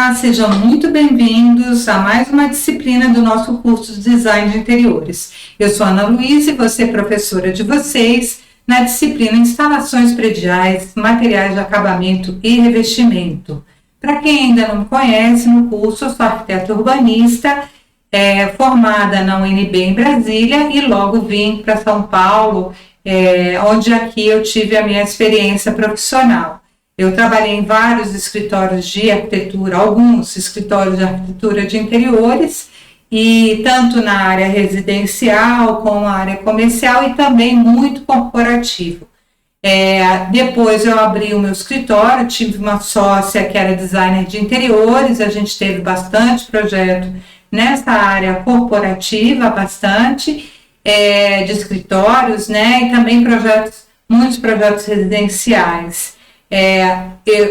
Olá, sejam muito bem-vindos a mais uma disciplina do nosso curso de Design de Interiores. Eu sou Ana Luísa e vou ser professora de vocês na disciplina Instalações Prediais, Materiais de Acabamento e Revestimento. Para quem ainda não me conhece, no curso eu sou arquiteta urbanista, formada na UNB em Brasília e logo vim para São Paulo, onde aqui eu tive a minha experiência profissional. Eu trabalhei em vários escritórios de arquitetura, alguns escritórios de arquitetura de interiores, e tanto na área residencial como na área comercial e também muito corporativo. Depois eu abri o meu escritório, tive uma sócia que era designer de interiores, a gente teve bastante projeto nessa área corporativa, bastante, de escritórios, né, e também muitos projetos residenciais.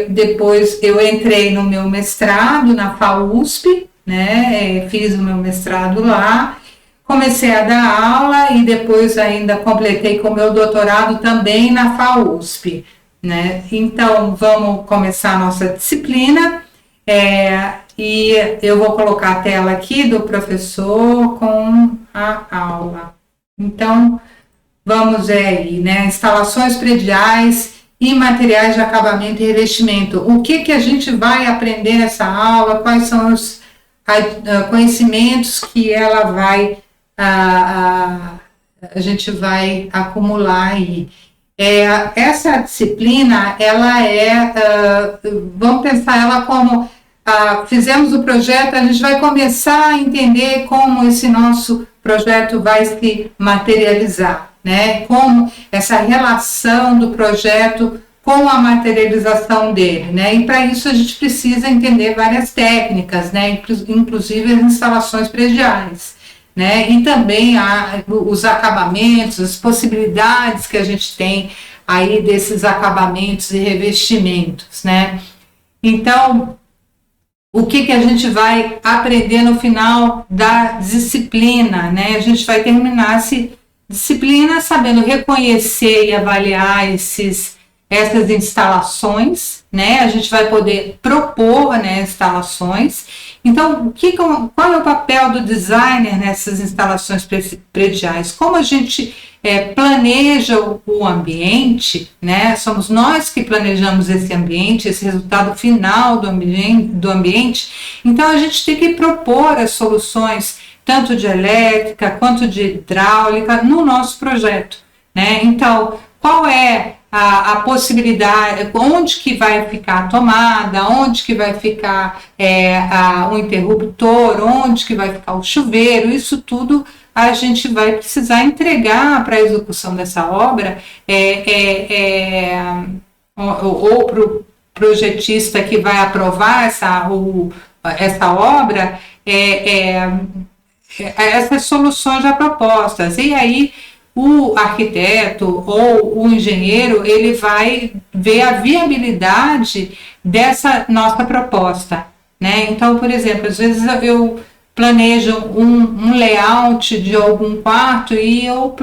Depois eu entrei no meu mestrado na FAUSP, né, fiz o meu mestrado lá, comecei a dar aula e depois ainda completei com o meu doutorado também na FAUSP, né. Então vamos começar a nossa disciplina, e eu vou colocar a tela aqui do professor com a aula. Então vamos ver aí, né, instalações prediais e materiais de acabamento e revestimento. O que a gente vai aprender nessa aula? Quais são os conhecimentos que ela vai, a gente vai acumular aí? Essa disciplina, ela vamos pensar ela como, fizemos o projeto, a gente vai começar a entender como esse nosso projeto vai se materializar, né? Como essa relação do projeto com a materialização dele, né? E para isso a gente precisa entender várias técnicas, né? Inclusive as instalações prediais, né? E também os acabamentos, as possibilidades que a gente tem aí desses acabamentos e revestimentos, né? Então, o que a gente vai aprender no final da disciplina, né? A gente vai terminar essa disciplina sabendo reconhecer e avaliar essas instalações, né? A gente vai poder propor, né, instalações. Então, qual é o papel do designer nessas instalações prediais? Como a gente planeja o ambiente, né? Somos nós que planejamos esse ambiente, esse resultado final do ambiente. Então, a gente tem que propor as soluções, tanto de elétrica quanto de hidráulica, no nosso projeto, né? Então, qual é a possibilidade, onde que vai ficar a tomada, onde que vai ficar o interruptor, onde que vai ficar o chuveiro, isso tudo a gente vai precisar entregar para a execução dessa obra, ou para o projetista que vai aprovar essa obra, essas soluções já propostas. E aí o arquiteto ou o engenheiro, ele vai ver a viabilidade dessa nossa proposta, né? Então, por exemplo, às vezes eu planejo um layout de algum quarto e eu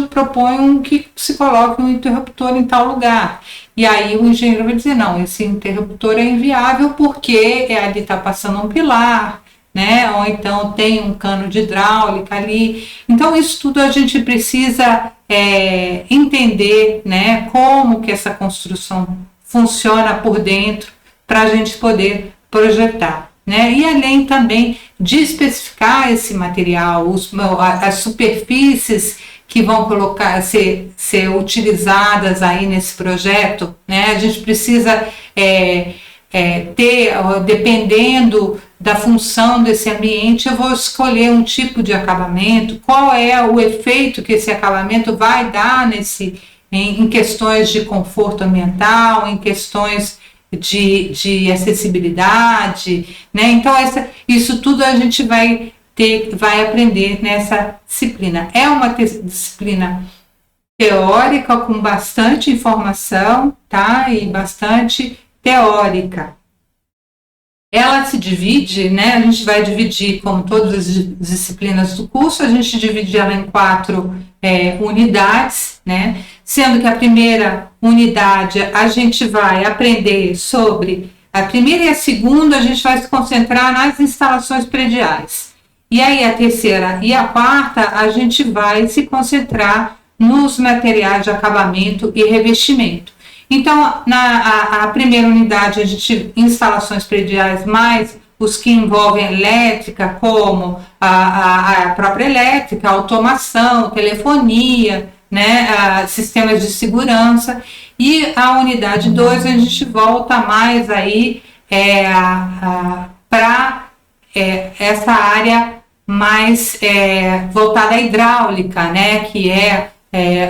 proponho que se coloque um interruptor em tal lugar. E aí o engenheiro vai dizer, não, esse interruptor é inviável porque ali está passando um pilar, né? Ou então tem um cano de hidráulica ali. Então, isso tudo a gente precisa entender, né, como que essa construção funciona por dentro para a gente poder projetar, né? E além também de especificar esse material, as superfícies que vão ser utilizadas aí nesse projeto, né? A gente precisa dependendo da função desse ambiente, eu vou escolher um tipo de acabamento, qual é o efeito que esse acabamento vai dar em questões de conforto ambiental, em questões de acessibilidade, né? Então, isso tudo a gente vai aprender nessa disciplina. É uma disciplina teórica com bastante informação, tá? E bastante teórica. Ela se divide, né? A gente vai dividir, como todas as disciplinas do curso, a gente divide ela em 4 unidades, né? Sendo que a primeira unidade a gente vai aprender sobre A primeira e a segunda a gente vai se concentrar nas instalações prediais. E aí a terceira e a quarta a gente vai se concentrar nos materiais de acabamento e revestimento. Então, a primeira unidade a gente instalações prediais, mais os que envolvem elétrica, como a própria elétrica, automação, telefonia, né, sistemas de segurança. E a unidade 2 a gente volta mais aí para essa área mais voltada à hidráulica, né, que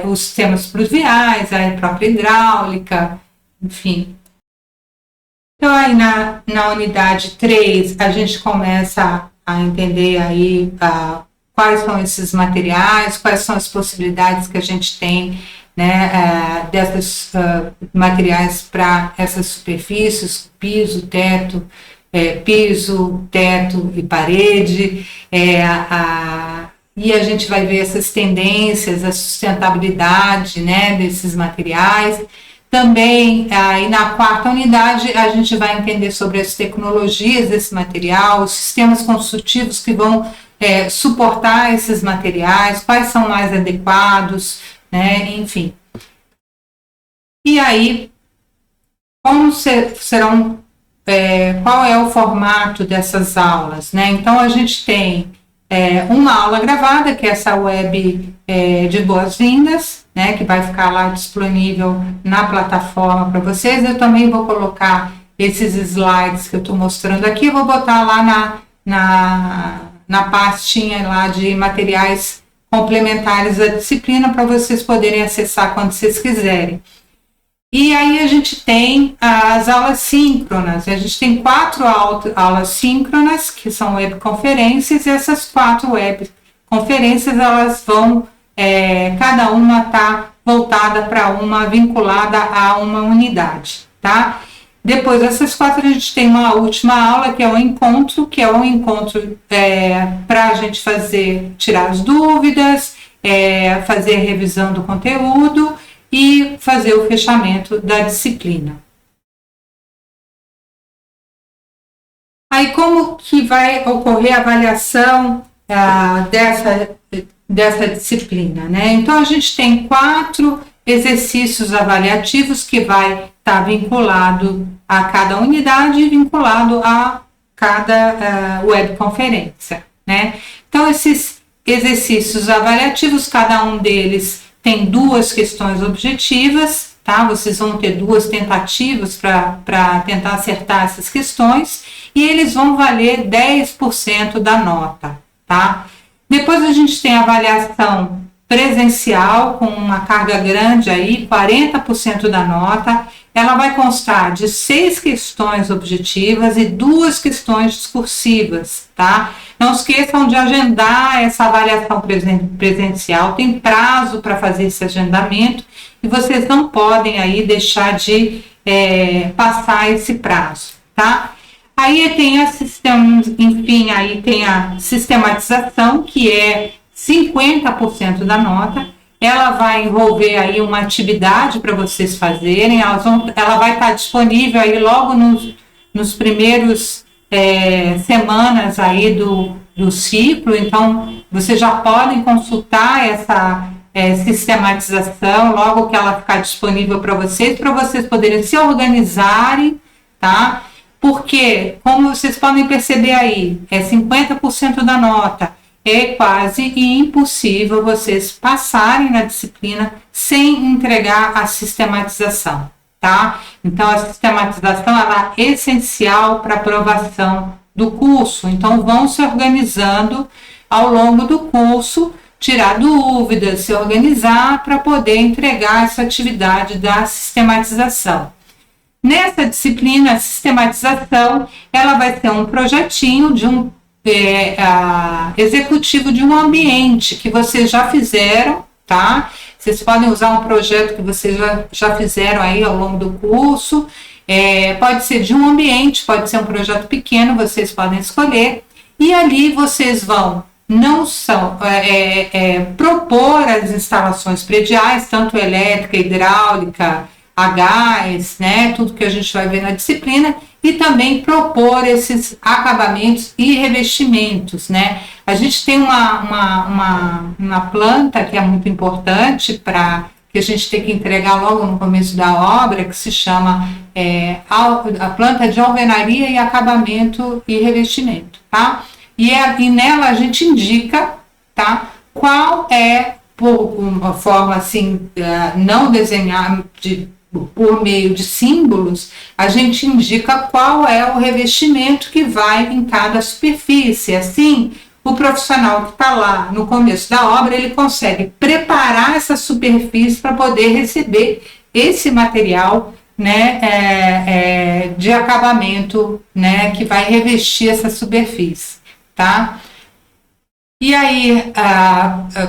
os sistemas pluviais, a própria hidráulica, enfim. Então, aí na unidade 3, a gente começa a entender aí quais são esses materiais, quais são as possibilidades que a gente tem, né, desses materiais para essas superfícies, piso, teto e parede, e a gente vai ver essas tendências, a sustentabilidade, né, desses materiais. Também, aí na quarta unidade, a gente vai entender sobre as tecnologias desse material, os sistemas construtivos que vão suportar esses materiais, quais são mais adequados, né, enfim. E aí, como serão, qual é o formato dessas aulas, né? Então, a gente tem uma aula gravada, que é essa web de boas-vindas, né, que vai ficar lá disponível na plataforma para vocês. Eu também vou colocar esses slides que eu estou mostrando aqui, eu vou botar lá na pastinha lá de materiais complementares à disciplina para vocês poderem acessar quando vocês quiserem. E aí a gente tem as aulas síncronas, a gente tem 4 aulas síncronas, que são webconferências, e essas 4 webconferências, elas vão, cada uma está voltada para vinculada a uma unidade, tá? Depois dessas 4, a gente tem uma última aula, que é o encontro, para a gente tirar as dúvidas, fazer revisão do conteúdo, e fazer o fechamento da disciplina. Aí, como que vai ocorrer a avaliação dessa disciplina, né? Então, a gente tem 4 exercícios avaliativos que vai estar vinculado a cada unidade e vinculado a cada webconferência, né? Então, esses exercícios avaliativos, cada um deles tem 2 questões objetivas, tá? Vocês vão ter 2 tentativas para tentar acertar essas questões, e eles vão valer 10% da nota, tá? Depois a gente tem a avaliação presencial, com uma carga grande aí, 40% da nota. Ela vai constar de 6 questões objetivas e 2 questões discursivas, tá? Não esqueçam de agendar essa avaliação presencial, tem prazo para fazer esse agendamento e vocês não podem aí deixar de passar esse prazo, tá? Aí tem aí tem a sistematização, que é 50% da nota. Ela vai envolver aí uma atividade para vocês fazerem, ela vai estar disponível aí logo nos primeiros semanas aí do ciclo, então vocês já podem consultar essa sistematização logo que ela ficar disponível para vocês poderem se organizarem, tá? Porque, como vocês podem perceber aí, 50% da nota, é quase impossível vocês passarem na disciplina sem entregar a sistematização, tá? Então, a sistematização ela é essencial para a aprovação do curso. Então, vão se organizando ao longo do curso, tirar dúvidas, se organizar para poder entregar essa atividade da sistematização. Nessa disciplina, a sistematização, ela vai ser um projetinho de executivo de um ambiente que vocês já fizeram, tá? Vocês podem usar um projeto que vocês já fizeram aí ao longo do curso, pode ser de um ambiente, pode ser um projeto pequeno, vocês podem escolher, e ali vocês vão propor as instalações prediais, tanto elétrica, hidráulica, a gás, né, tudo que a gente vai ver na disciplina, e também propor esses acabamentos e revestimentos, né? A gente tem uma planta que é muito importante para que a gente tem que entregar logo no começo da obra, que se chama a planta de alvenaria e acabamento e revestimento, tá? E nela a gente indica, tá? Qual é, por uma forma assim, não desenhar por meio de símbolos, a gente indica qual é o revestimento que vai em cada superfície. Assim, o profissional que está lá no começo da obra, ele consegue preparar essa superfície para poder receber esse material, né, de acabamento, né, que vai revestir essa superfície, tá? E aí,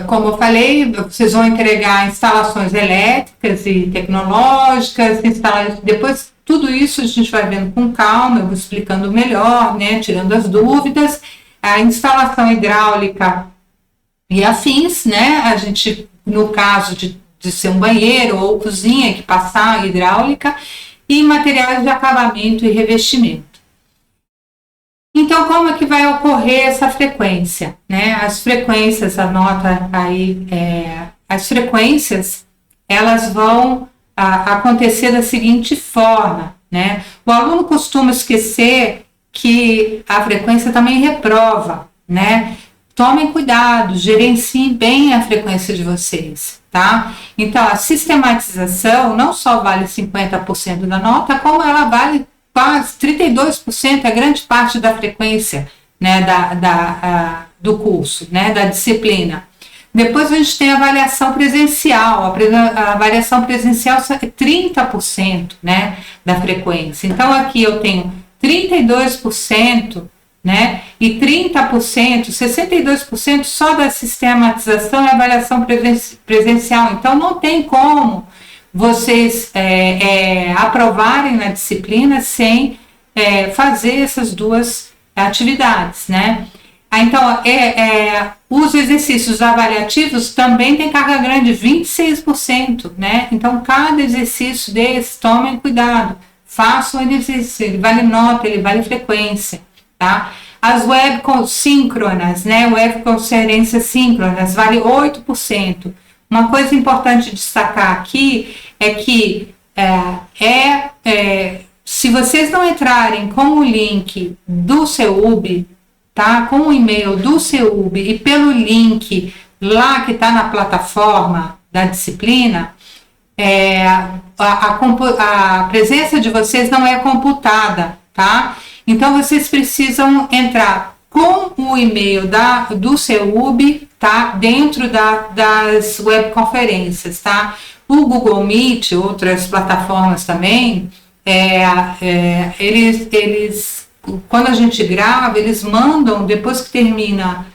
como eu falei, vocês vão entregar instalações elétricas e tecnológicas, depois tudo isso a gente vai vendo com calma, eu vou explicando melhor, né, tirando as dúvidas. A instalação hidráulica e afins, né, a gente, no caso de ser um banheiro ou cozinha, que passar hidráulica, e materiais de acabamento e revestimento. Então, como é que vai ocorrer essa frequência, né? As frequências, anota aí, as frequências, elas vão acontecer da seguinte forma, né? O aluno costuma esquecer que a frequência também reprova, né? Tomem cuidado, gerenciem bem a frequência de vocês, tá? Então, a sistematização não só vale 50% da nota, como ela vale quase 32%, é grande parte da frequência, né, do curso, né, da disciplina. Depois a gente tem a avaliação presencial. A avaliação presencial é 30%, né, da frequência. Então, aqui eu tenho 32%, né, e 30%, 62% só da sistematização e avaliação presencial. Então, não tem como vocês aprovarem na disciplina sem fazer essas duas atividades, né? Então, os exercícios avaliativos também têm carga grande, 26%, né? Então, cada exercício desse, tomem cuidado, façam o exercício, ele vale nota, ele vale frequência, tá? As websíncronas, né? Webconferências síncronas, vale 8%. Uma coisa importante destacar aqui é que se vocês não entrarem com o link do CEUB, tá? Com o e-mail do CEUB e pelo link lá que está na plataforma da disciplina, a presença de vocês não é computada, tá? Então, vocês precisam entrar com o e-mail do CEUB, tá? Dentro das webconferências, tá? O Google Meet, outras plataformas também, eles, quando a gente grava, eles mandam, depois que termina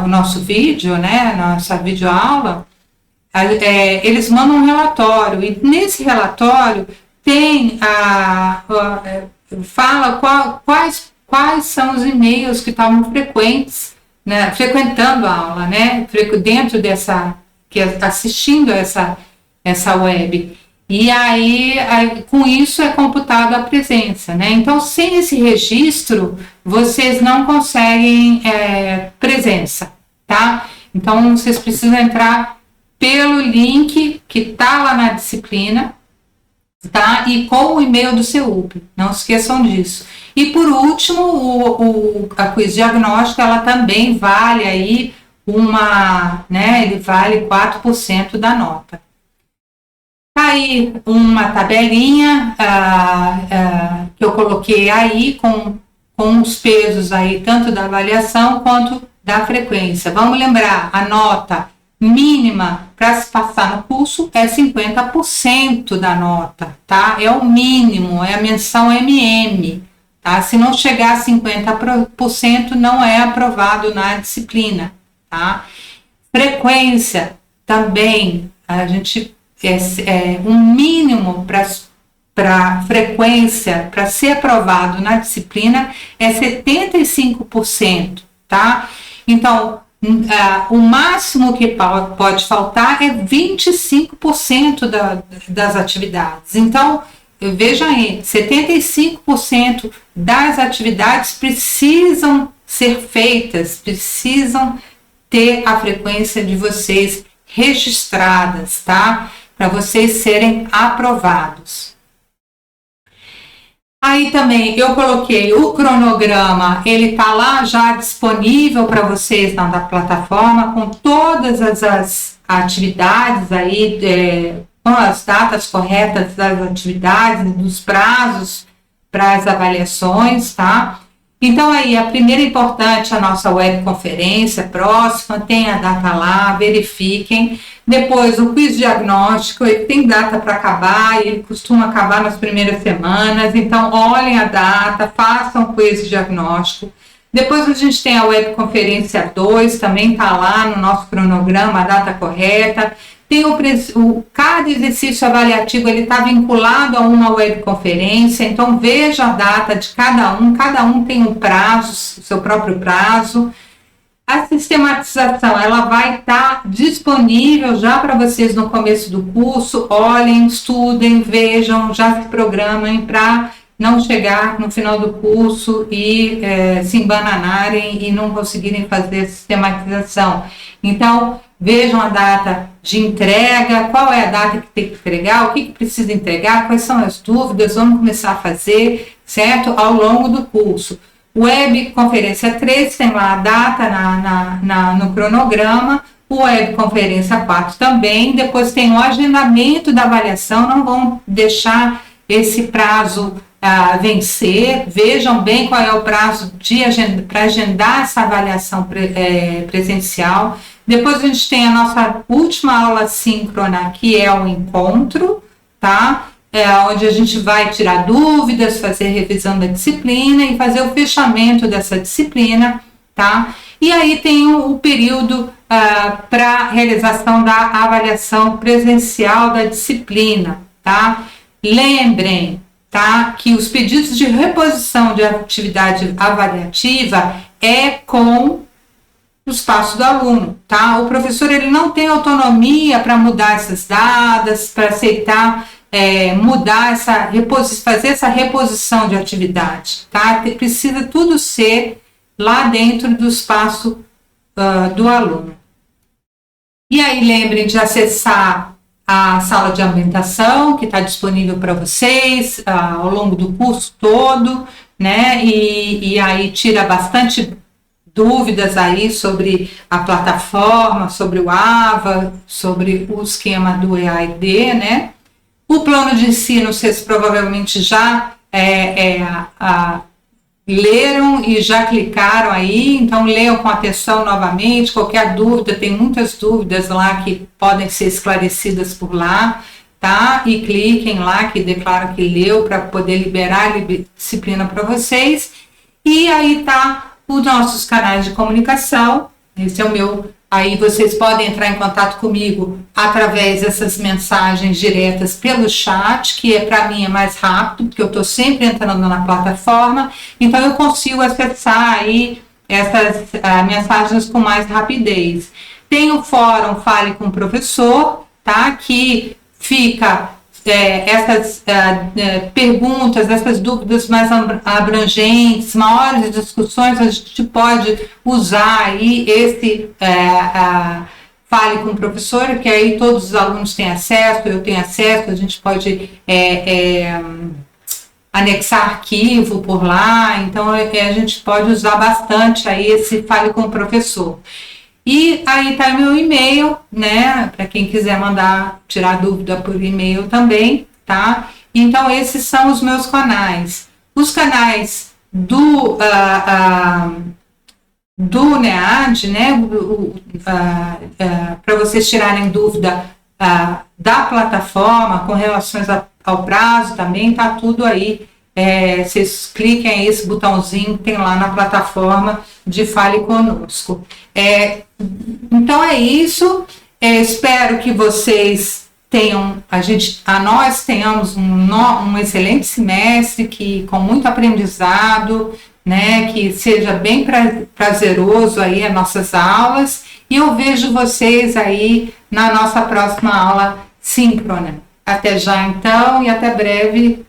o nosso vídeo, né? A nossa videoaula, eles mandam um relatório, e nesse relatório tem fala quais são os e-mails que estavam frequentes, né, frequentando a aula, né, dentro assistindo essa web. E aí, com isso é computado a presença, né? Então, sem esse registro, vocês não conseguem presença, tá? Então, vocês precisam entrar pelo link que está lá na disciplina, tá? E com o e-mail do CEUB, não se esqueçam disso. E por último, a quiz diagnóstica, ela também vale aí ele vale 4% da nota. Tá aí uma tabelinha que eu coloquei aí com os pesos aí, tanto da avaliação quanto da frequência. Vamos lembrar, a nota mínima para se passar no curso é 50% da nota, tá? É o mínimo, é a menção MM, tá? Se não chegar a 50%, não é aprovado na disciplina, tá? Frequência também, a gente um mínimo para frequência, para ser aprovado na disciplina, é 75%, tá? Então, o máximo que pode faltar é 25% das atividades. Então, veja aí, 75% das atividades precisam ser feitas, precisam ter a frequência de vocês registradas, tá? Para vocês serem aprovados. Aí também eu coloquei o cronograma, ele tá lá já disponível para vocês na plataforma, com todas as atividades aí, com as datas corretas das atividades, dos prazos para as avaliações, tá? Então aí, a primeira importante, a nossa webconferência próxima, tem a data lá, verifiquem. Depois, o quiz diagnóstico, ele tem data para acabar, ele costuma acabar nas primeiras semanas, então olhem a data, façam o quiz diagnóstico. Depois a gente tem a webconferência 2, também está lá no nosso cronograma, a data correta. Tem cada exercício avaliativo, ele está vinculado a uma webconferência, então veja a data de cada um tem um prazo, o seu próprio prazo. A sistematização, ela vai estar disponível já para vocês no começo do curso, olhem, estudem, vejam, já se programem para não chegar no final do curso e se embananarem e não conseguirem fazer a sistematização. Então, vejam a data de entrega, qual é a data que tem que entregar, o que precisa entregar, quais são as dúvidas, vamos começar a fazer, certo? Ao longo do curso. Web Conferência 3 tem lá a data no cronograma, o Web Conferência 4 também, depois tem o agendamento da avaliação, não vão deixar esse prazo vencer, vejam bem qual é o prazo para agendar essa avaliação presencial. Depois a gente tem a nossa última aula síncrona, que é o encontro, tá? Onde a gente vai tirar dúvidas, fazer revisão da disciplina e fazer o fechamento dessa disciplina, tá? E aí tem o período para realização da avaliação presencial da disciplina, tá? Lembrem, tá, que os pedidos de reposição de atividade avaliativa é com o espaço do aluno, tá? O professor, ele não tem autonomia para mudar essas datas, para aceitar, fazer essa reposição de atividade, tá? Precisa tudo ser lá dentro do espaço do aluno. E aí lembrem de acessar a sala de ambientação, que está disponível para vocês ao longo do curso todo, né? E aí tira bastante dúvidas aí sobre a plataforma, sobre o AVA, sobre o esquema do EAD, né? O plano de ensino, vocês provavelmente já leram e já clicaram aí, então leiam com atenção novamente, qualquer dúvida, tem muitas dúvidas lá que podem ser esclarecidas por lá, tá? E cliquem lá que declaram que leu para poder liberar a disciplina para vocês. E aí tá os nossos canais de comunicação, esse é o meu. Aí vocês podem entrar em contato comigo através dessas mensagens diretas pelo chat, que para mim é mais rápido, porque eu estou sempre entrando na plataforma, então eu consigo acessar aí essas mensagens com mais rapidez. Tem o fórum Fale com o Professor, tá? Que fica essas perguntas, essas dúvidas mais abrangentes, maiores discussões, a gente pode usar aí esse Fale com o Professor, que aí todos os alunos têm acesso, eu tenho acesso, a gente pode anexar arquivo por lá, então a gente pode usar bastante aí esse Fale com o Professor. E aí tá o meu e-mail, né, para quem quiser tirar dúvida por e-mail também, tá? Então esses são os meus canais. Os canais do NEAD, né, para vocês tirarem dúvida da plataforma com relação ao prazo também, tá tudo aí. Vocês cliquem aí, esse botãozinho tem lá na plataforma de Fale Conosco. Então é isso, espero que vocês nós tenhamos um excelente semestre, com muito aprendizado, né, que seja bem prazeroso aí as nossas aulas, e eu vejo vocês aí na nossa próxima aula síncrona. Até já então e até breve.